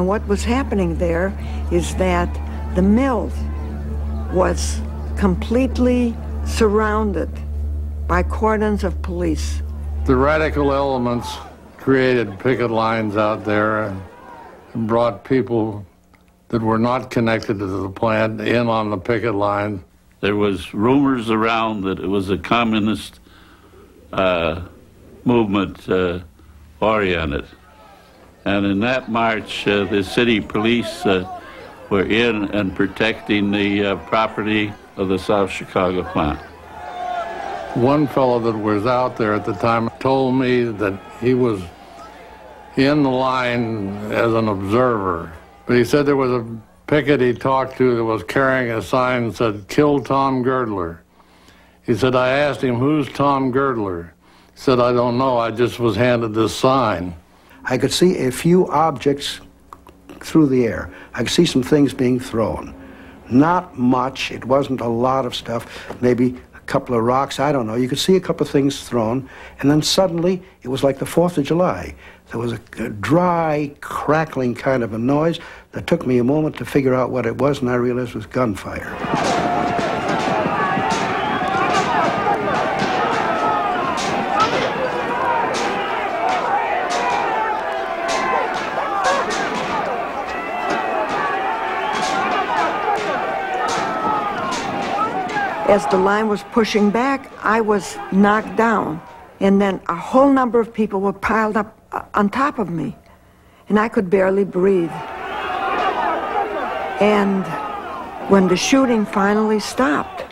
And what was happening there is that the mill was completely surrounded by cordons of police. The radical elements created picket lines out there and brought people that were not connected to the plant in on the picket line. There was rumors around that it was a communist movement oriented. And in that march, the city police were in and protecting the property of the South Chicago plant. One fellow that was out there at the time told me that he was in the line as an observer. But he said there was a picket he talked to that was carrying a sign that said, "Kill Tom Girdler." He said, I asked him, "Who's Tom Girdler?" He said, "I don't know, I just was handed this sign." I could see a few objects through the air. I could see some things being thrown. Not much, it wasn't a lot of stuff, maybe a couple of rocks, I don't know. You could see a couple of things thrown, and then suddenly it was like the 4th of July. There was a dry, crackling kind of a noise that took me a moment to figure out what it was, and I realized it was gunfire. As the line was pushing back, I was knocked down, and then a whole number of people were piled up on top of me, and I could barely breathe. And when the shooting finally stopped,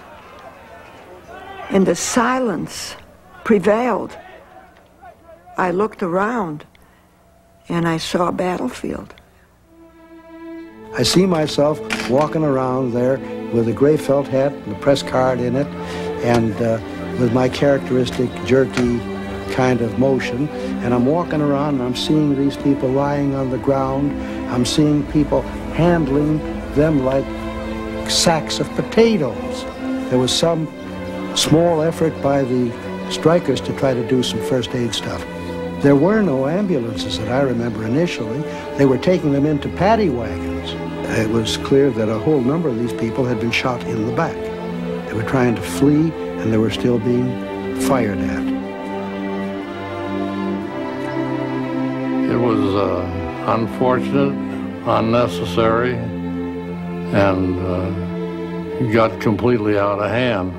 and the silence prevailed, I looked around, and I saw a battlefield. I see myself walking around there with a gray felt hat and a press card in it, and with my characteristic jerky kind of motion, and I'm walking around and I'm seeing these people lying on the ground. I'm seeing people handling them like sacks of potatoes. There was some small effort by the strikers to try to do some first aid stuff. There were no ambulances that I remember initially. They were taking them into paddy wagons. It was clear that a whole number of these people had been shot in the back. They were trying to flee, and they were still being fired at. It was unfortunate, unnecessary, and got completely out of hand.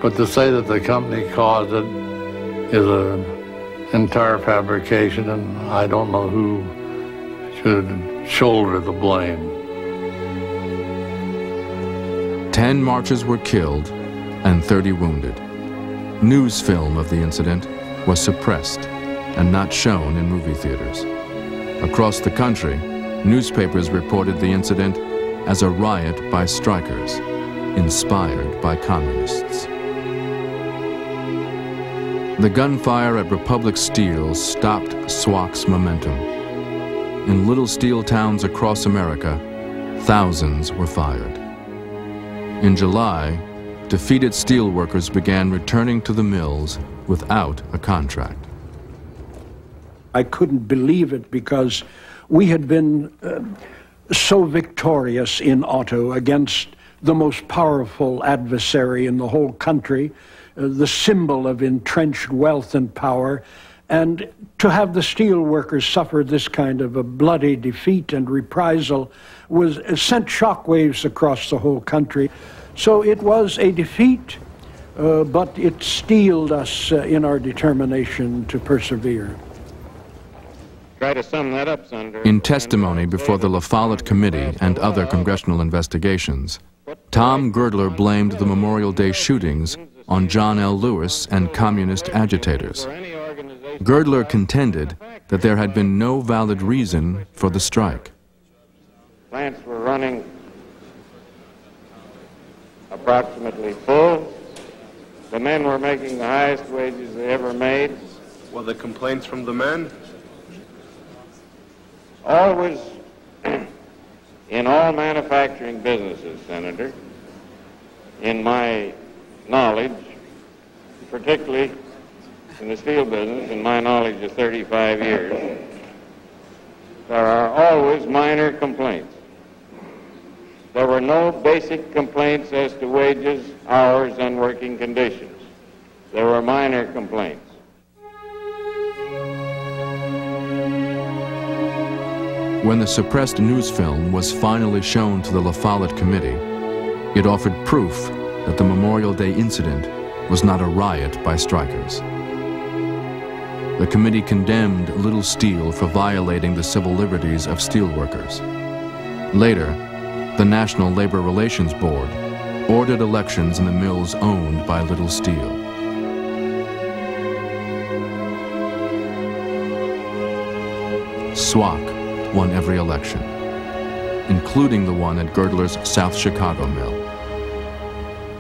But to say that the company caused it is an entire fabrication, and I don't know who should shoulder the blame. 10 marchers were killed and 30 wounded. News film of the incident was suppressed and not shown in movie theaters. Across the country, newspapers reported the incident as a riot by strikers, inspired by communists. The gunfire at Republic Steel stopped SWAC's momentum. In little steel towns across America, thousands were fired. In July, defeated steelworkers began returning to the mills without a contract. I couldn't believe it because we had been so victorious in Otto against the most powerful adversary in the whole country, the symbol of entrenched wealth and power, and to have the steel workers suffer this kind of a bloody defeat and reprisal sent shockwaves across the whole country. So it was a defeat, but it steeled us in our determination to persevere. Try to sum that up, Senator. In testimony before the La Follette Committee and other congressional investigations, Tom Girdler blamed the Memorial Day shootings on John L. Lewis and communist agitators. Girdler contended that there had been no valid reason for the strike. Plants were running approximately full. The men were making the highest wages they ever made. Well, the complaints from the men? Always, in all manufacturing businesses, Senator, in my knowledge, particularly in the steel business, in my knowledge of 35 years, there are always minor complaints. There were no basic complaints as to wages, hours, and working conditions. There were minor complaints. When the suppressed news film was finally shown to the La Follette Committee, it offered proof that the Memorial Day incident was not a riot by strikers. The committee condemned Little Steel for violating the civil liberties of steelworkers. Later, the National Labor Relations Board ordered elections in the mills owned by Little Steel. SWAC won every election, including the one at Girdler's South Chicago mill.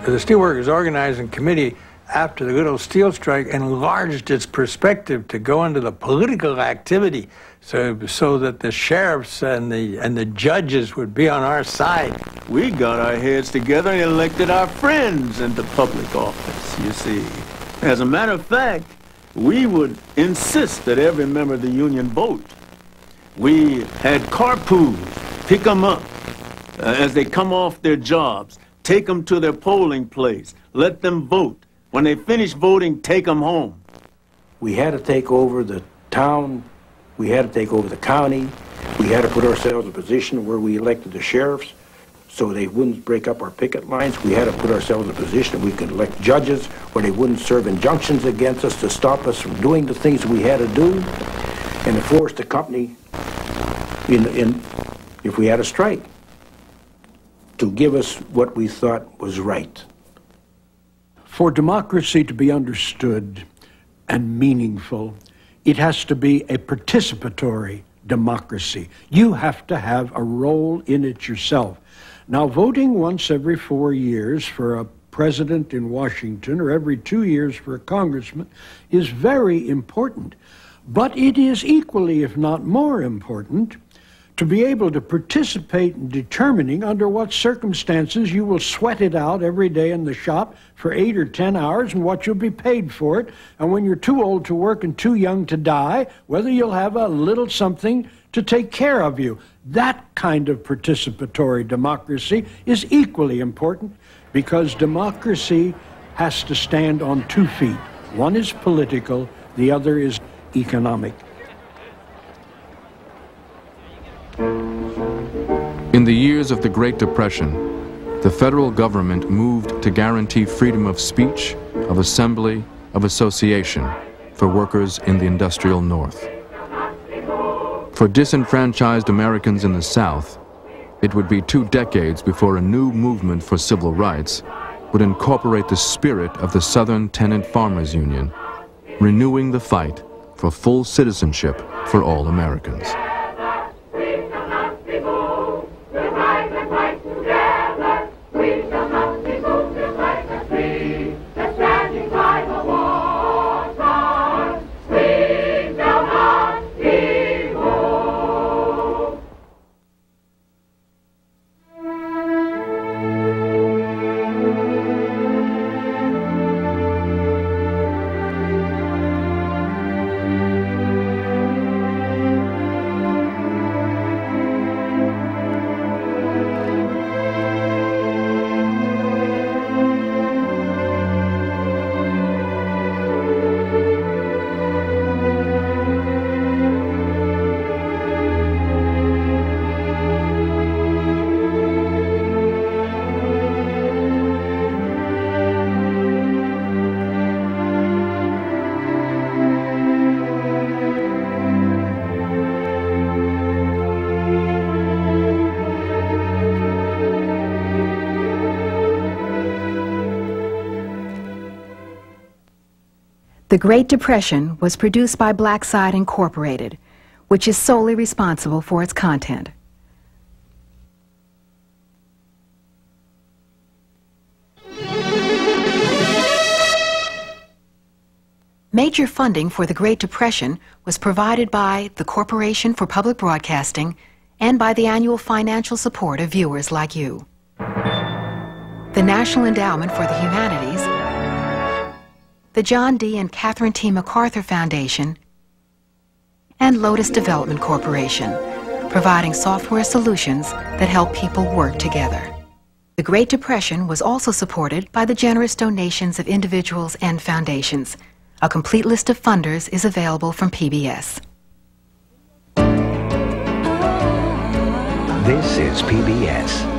The Steelworkers Organizing Committee, after the good old steel strike, enlarged its perspective to go into the political activity so that the sheriffs and the judges would be on our side. We got our heads together and elected our friends into public office, you see. As a matter of fact, we would insist that every member of the union vote. We had carpoos, pick them up as they come off their jobs, take them to their polling place, let them vote. When they finish voting, take them home. We had to take over the town, we had to take over the county, we had to put ourselves in a position where we elected the sheriffs so they wouldn't break up our picket lines. We had to put ourselves in a position we could elect judges where they wouldn't serve injunctions against us to stop us from doing the things that we had to do, and to force the company if we had a strike, to give us what we thought was right. For democracy to be understood and meaningful, it has to be a participatory democracy. You have to have a role in it yourself. Now, voting once every 4 years for a president in Washington or every 2 years for a congressman is very important. But it is equally, if not more important, to be able to participate in determining under what circumstances you will sweat it out every day in the shop for 8 or 10 hours and what you'll be paid for it, and when you're too old to work and too young to die, whether you'll have a little something to take care of you. That kind of participatory democracy is equally important, because democracy has to stand on 2 feet. One is political, the other is economic. In the years of the Great Depression, the federal government moved to guarantee freedom of speech, of assembly, of association for workers in the industrial North. For disenfranchised Americans in the South, it would be 2 decades before a new movement for civil rights would incorporate the spirit of the Southern Tenant Farmers Union, renewing the fight for full citizenship for all Americans. The Great Depression was produced by Blackside Incorporated, which is solely responsible for its content. Major funding for the Great Depression was provided by the Corporation for Public Broadcasting and by the annual financial support of viewers like you. The National Endowment for the Humanities, the John D. and Catherine T. MacArthur Foundation, and Lotus Development Corporation. providing software solutions that help people work together. The Great Depression was also supported by the generous donations of individuals and foundations. A complete list of funders is available from PBS. This is PBS.